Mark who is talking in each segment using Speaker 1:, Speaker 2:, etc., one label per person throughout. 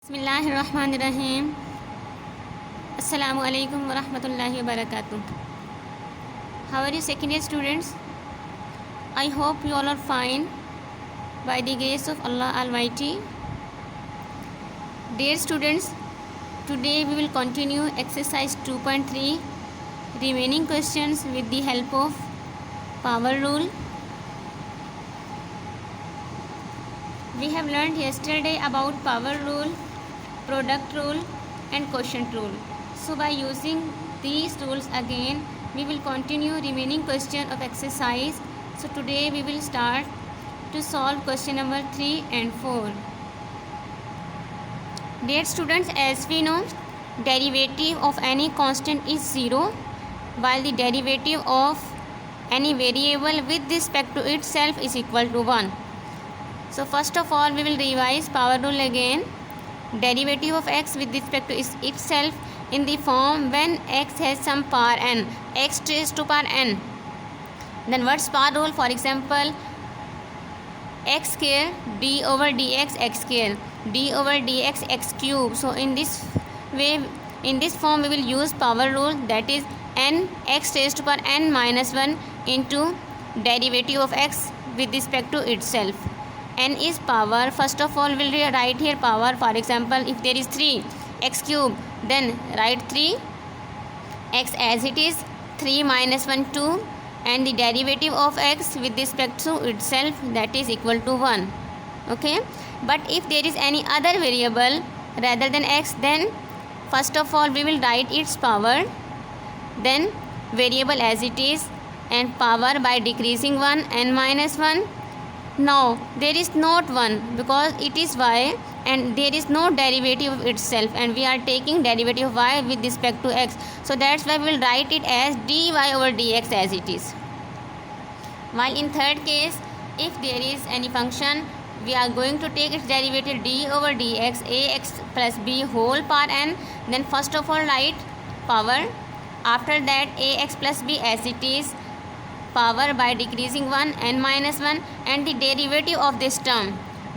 Speaker 1: बिस्मिल्लाहिर्रहमानिर्रहीम। अस्सलामु अलैकुम वरहमतुल्लाहि वबरकातुह। How are you second year students? I hope you all are fine by the grace of Allah Almighty. Dear students, today we will continue exercise 2.3 remaining questions with the help of power rule. We have learned yesterday about power rule, product rule and quotient rule. So by using these rules again, we will continue remaining question of exercise. So today we will start to solve question number 3 and 4. Dear students, as we know, derivative of any constant is 0, while the derivative of any variable with respect to itself is equal to 1. So first of all, we will revise power rule again. Derivative of x with respect to itself in the form when x has some power n, x raised to power n. Then what's power rule? For example, x square d over dx x square, d over dx x cube. So in this way, in this form we will use power rule, that is n x raised to power n minus 1 into derivative of x with respect to itself. N is power. First of all, we will write here power. For example, if there is 3 x cube, then write 3 x as it is, 3 minus 1 2, and the derivative of x with respect to itself, that is equal to 1. Okay, but if there is any other variable rather than x, then first of all we will write its power, then variable as it is, and power by decreasing 1, n minus 1. Now there is not 1 because it is y and there is no derivative of itself, and we are taking derivative of y with respect to x. So that's why we will write it as dy over dx as it is. While in third case, if there is any function, we are going to take its derivative d over dx ax plus b whole power n. Then first of all write power, after that ax plus b as it is, power by decreasing 1, n minus 1, and the derivative of this term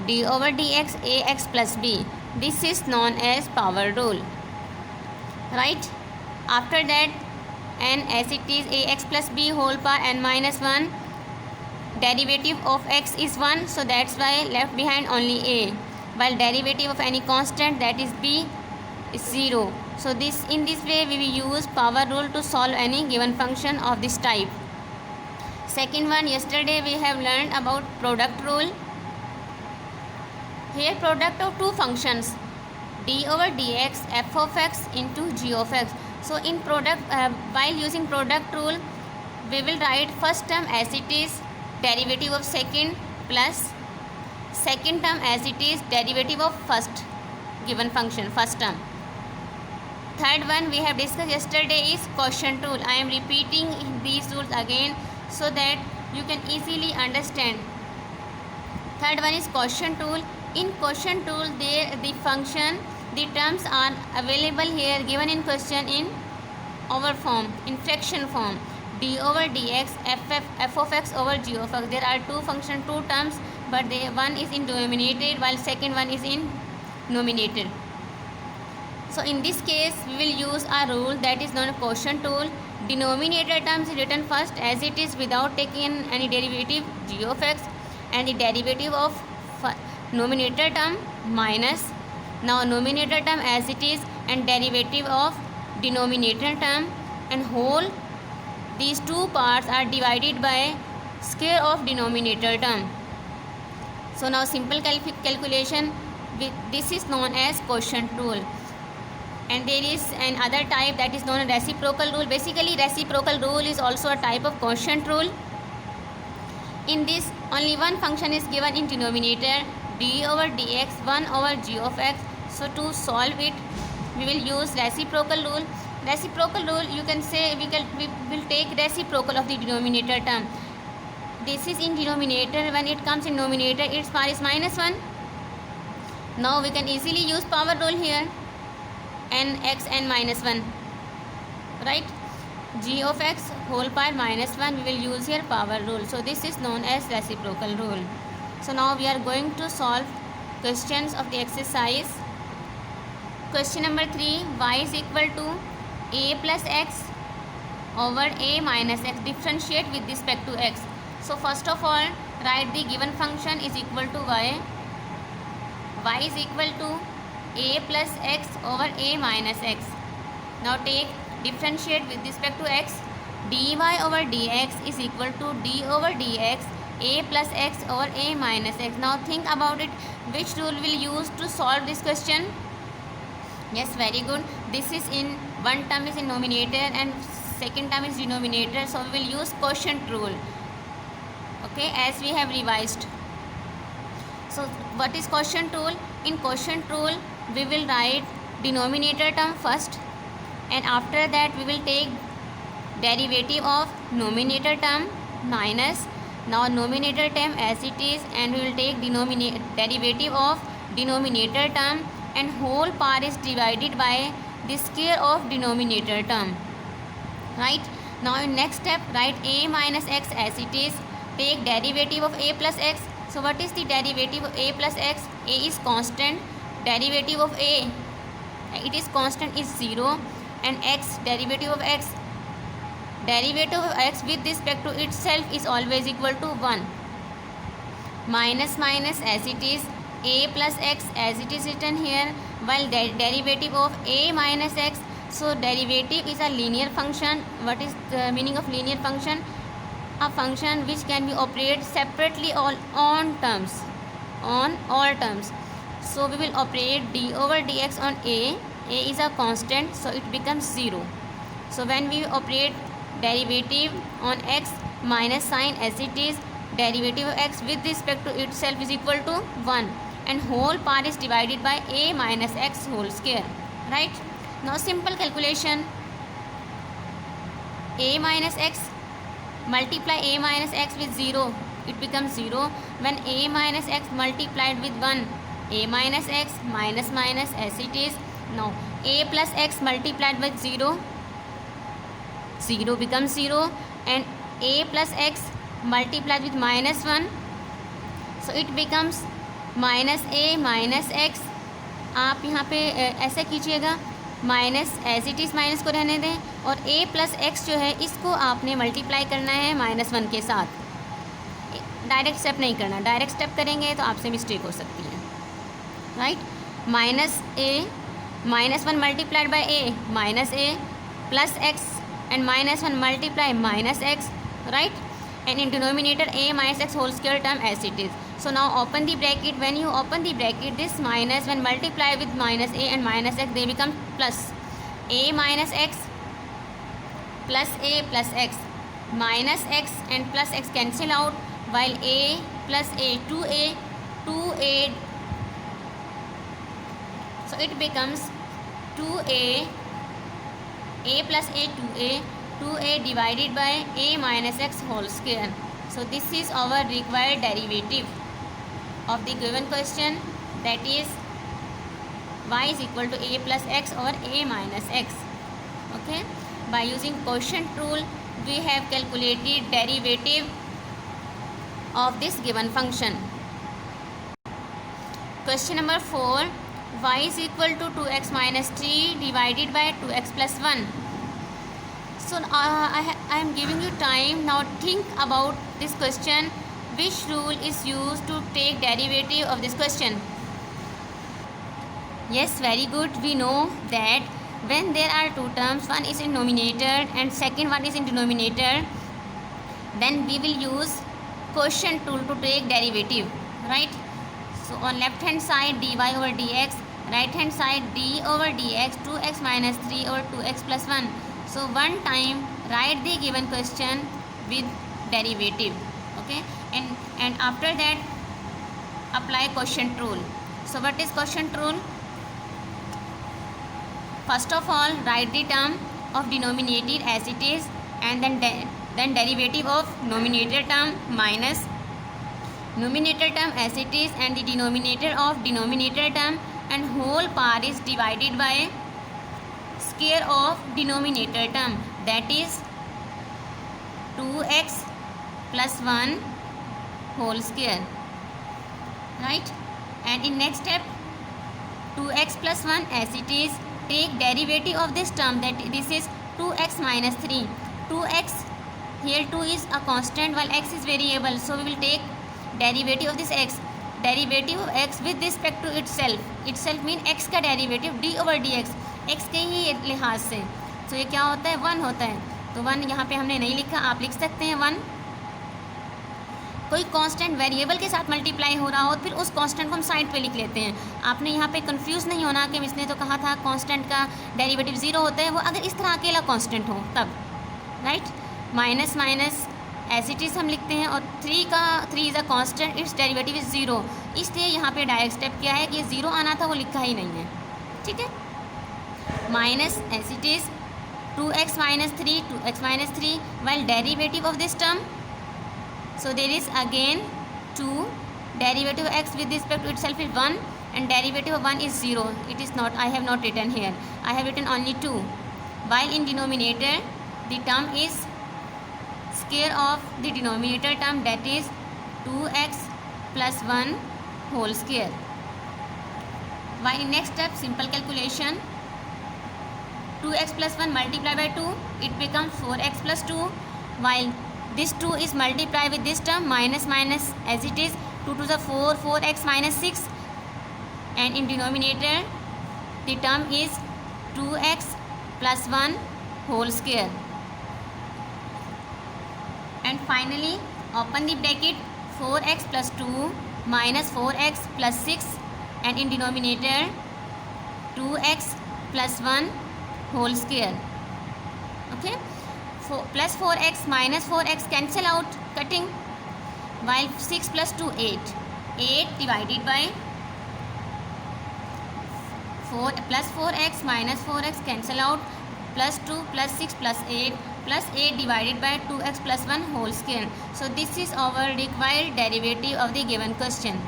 Speaker 1: d over dx ax plus b. This is known as power rule, right? After that n as it is ax plus b whole power n minus 1, derivative of x is 1, so that's why left behind only a, while derivative of any constant, that is b, is 0. So in this way we will use power rule to solve any given function of this type. Second one, yesterday we have learned about product rule. Here product of two functions, d over dx f of x into g of x. So in product, while using product rule, we will write first term as it is, derivative of second, plus second term as it is, derivative of first given function, first term. Third one we have discussed yesterday is quotient rule. I am repeating these rules again so that you can easily understand. Third one is quotient rule. In quotient rule, the function, the terms are available here given in question in our form, in fraction form, d over dx f of x over g of x. There are two function, two terms, but one is in denominator while second one is in numerator. So in this case we will use a rule that is known as quotient rule. Denominator terms is written first as it is without taking any derivative, g of x, and the derivative of numerator term minus, now numerator term as it is, and derivative of denominator term, and whole. These two parts are divided by square of denominator term. So now simple calculation, this is known as quotient rule. And there is another type that is known as reciprocal rule. Basically reciprocal rule is also a type of quotient rule. In this only one function is given in denominator, d over dx 1 over g of x. So to solve it we will use reciprocal rule. Reciprocal rule, you can say we will take reciprocal of the denominator term. This is in denominator, when it comes in numerator its power is minus 1. Now we can easily use power rule here, n x n minus 1, right? G of x whole power minus 1, we will use here power rule. So this is known as reciprocal rule. So now we are going to solve questions of the exercise Question number 3, y is equal to a plus x over a minus x. Differentiate with respect to x. So first of all, write the given function is equal to y. Y is equal to a plus x over a minus x. Now take differentiate with respect to x. dy over dx is equal to d over dx a plus x over a minus x. Now think about it. Which rule will use to solve this question? Yes, very good. This is in one term is in numerator and second term is denominator. So we will use quotient rule. Okay, as we have revised. So what is quotient rule? In quotient rule, we will write denominator term first, and after that we will take derivative of numerator term minus now numerator term as it is, and we will take derivative of denominator term, and whole part is divided by the square of denominator term. Right? Now in next step, write a minus x as it is. Take derivative of a plus x. So what is the derivative of a plus x? A is constant. Derivative of a, it is constant, is 0, and x, derivative of x with respect to itself is always equal to 1. Minus minus as it is, a plus x as it is written here, while derivative of a minus x. So derivative is a linear function. What is the meaning of linear function? A function which can be operated separately on all terms. So we will operate d over dx on a is a constant, so it becomes 0. So when we operate derivative on x minus sign as it is, derivative of x with respect to itself is equal to 1, and whole part is divided by a minus x whole square. Right? Now simple calculation. A minus x, multiply a minus x with 0, it becomes 0. When a minus x multiplied with 1, a minus x minus minus as it is. Now a plus x multiplied with 0, 0 becomes 0, and a plus x multiplied with minus 1, so it becomes minus a minus x. आप यहाँ पे ऐसा कीजिएगा, minus as it is minus को रहने दें, और a plus x जो है इसको आपने मल्टीप्लाई करना है -1 के साथ. डायरेक्ट स्टेप नहीं करना, डायरेक्ट स्टेप करेंगे तो आपसे मिस्टेक हो सकती है. Right? -1 multiplied by a minus a plus x and -1 multiply minus x, right? And in denominator a minus x whole square term as it is. So now open the bracket. When you open the bracket, this minus when multiply with minus a and minus x, they become plus. A minus x plus a plus x, minus x and plus x cancel out, while a plus a 2a, so it becomes 2a plus a 2a divided by a minus x whole square. So this is our required derivative of the given question, that is y is equal to a plus x or a minus x. Okay, by using quotient rule we have calculated derivative of this given function. Question number 4, y is equal to 2x minus 3 divided by 2x plus 1. So I am giving you time. Now think about this question. Which rule is used to take derivative of this question? Yes, very good. We know that when there are two terms, one is in numerator and second one is in denominator, then we will use quotient rule to take derivative, right? So on left hand side dy over dx, right hand side d over dx, 2x minus 3 over 2x plus 1. So one time write the given question with derivative, okay, and after that apply quotient rule. So what is quotient rule? First of all, write the term of denominator as it is, and then derivative of numerator term minus numerator term as it is, and the denominator of denominator term, and whole part is divided by square of denominator term, that is 2x plus 1 whole square, right? And in next step 2x plus 1 as it is. Take derivative of this term, that this is 2x minus 3. 2x, here 2 is a constant while x is variable, so we will take derivative of this x. Derivative of x with respect to itself. Itself mean x का derivative d over dx, x के ही लिहाज से. तो ये क्या होता है, 1 होता है. तो 1 यहाँ पे हमने नहीं लिखा, आप लिख सकते हैं 1. कोई कांस्टेंट वेरिएबल के साथ मल्टीप्लाई हो रहा हो तो फिर उस कांस्टेंट को हम साइड पे लिख लेते हैं. आपने यहाँ पे कंफ्यूज नहीं होना कि इसने तो कहा था कांस्टेंट का डेरिवेटिव 0 होता है, वो अगर इस तरह अकेला कांस्टेंट हो तब, right. Minus minus as it is हम लिखते हैं, और 3 is a constant, it's derivative is 0. इसलिए यहाँ पे डायरेक्ट स्टेप क्या है कि ये 0 आना था, वो लिखा ही नहीं है. ठीक है. Minus as it is 2x minus 3 while derivative of this term, so there is again 2. Derivative of x with respect to itself is 1 and derivative of 1 is 0. It is not, I have not written here, I have written only 2. While in denominator the term is square of the denominator term, that is 2x plus 1 whole square. While in next step, simple calculation, 2x plus 1 multiplied by 2, it becomes 4x plus 2. While this 2 is multiplied with this term, minus minus as it is, 2 to the 4, 4x minus 6. And in denominator, the term is 2x plus 1 whole square. And finally, open the bracket, 4x plus 2 minus 4x plus 6. And in denominator, 2x plus 1 whole square. Okay, plus 4x minus 4x cancel out, cutting. While 6 plus 2 8 divided by 4 plus 4x minus 4x cancel out, plus 2 plus 6 plus 8 plus 8 divided by 2x plus 1 whole square. So this is our required derivative of the given question.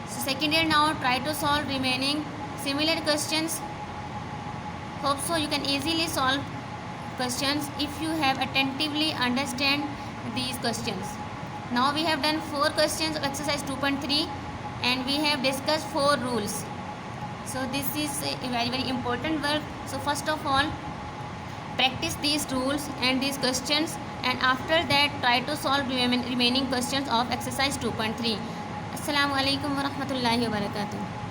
Speaker 1: So second year, now try to solve remaining similar questions. Hope so you can easily solve questions if you have attentively understand these questions. Now we have done 4 questions of exercise 2.3 and we have discussed 4 rules. So this is a very important work. So first of all, practice these rules and these questions, and after that try to solve remaining questions of exercise 2.3. Assalamu alaikum wa rahmatullahi wa barakatuh.